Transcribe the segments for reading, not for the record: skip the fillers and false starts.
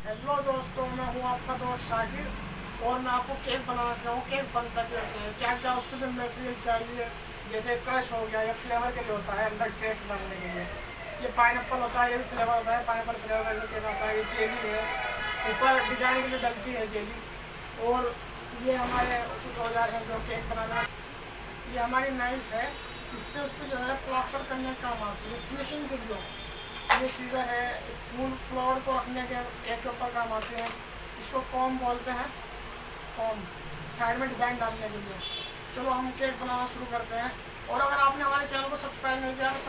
Hello दोस्तों, मैं हूँ आपका दोस्त शाकिर और मैं आपको केक बनाना चाहूँ। केक बनता कैसे है, क्या क्या उसके लिए मटेरियल चाहिए। जैसे क्रश हो गया, ये फ्लेवर के लिए होता है अंदर केक बनने के लिए। ये पाइनएप्पल होता है, ये भी फ्लेवर होता है, पाइनएप्पल फ्लेवर का जो केक आता है। ये जेली है, ऊपर डिजाइन के लिए डलती है जेली। और ये हमारे कुछ औजार हैं जो केक बनाना। ये हमारी नाइफ है, इससे उस पर जो है प्लास्टर करने का काम आती है, फिनिशिंग के लिए। ये सीजर है, फूल फ्लावर को रखने के केक के ऊपर काम आते हैं। इसको कॉम बोलते हैं, कॉम साइड में डिजाइन डालने के लिए। चलो हम केक बनाना शुरू करते हैं। और अगर आपने हमारे चैनल को सब्सक्राइब नहीं किया तो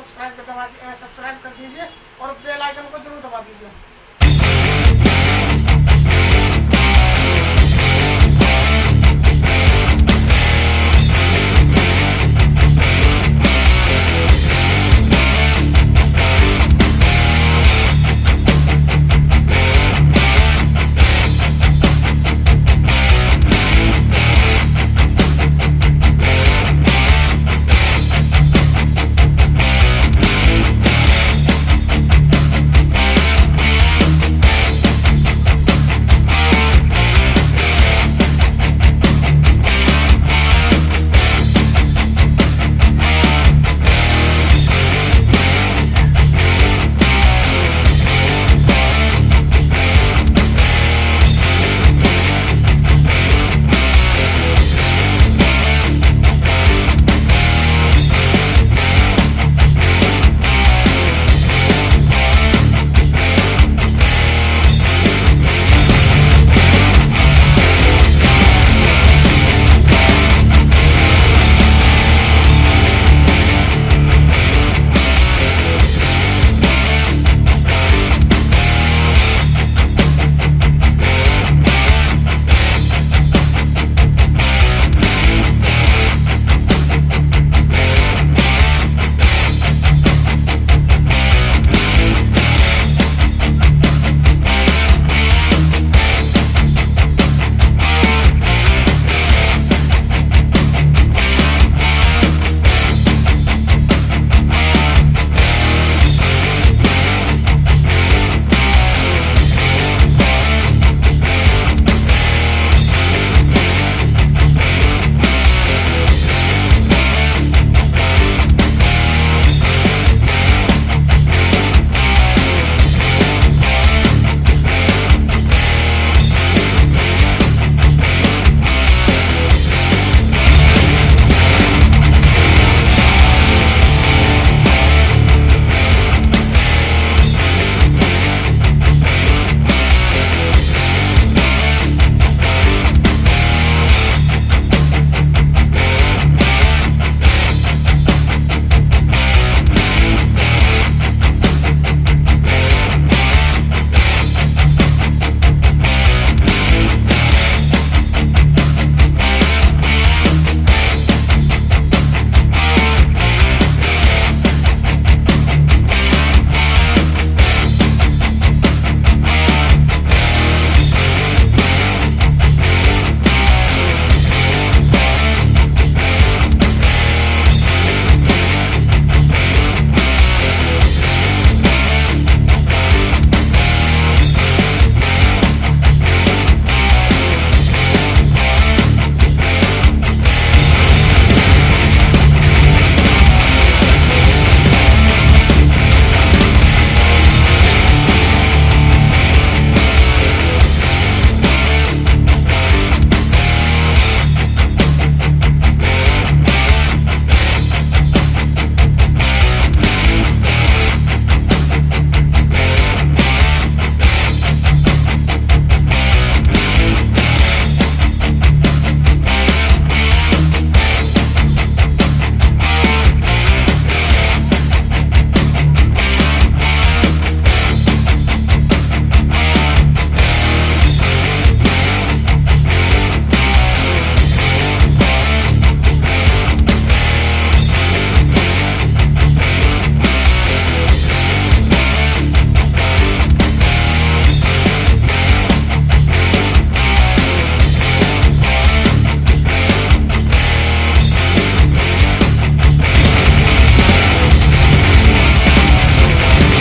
सब्सक्राइब कर दीजिए और बेल आइकन को जरूर दबा दीजिए।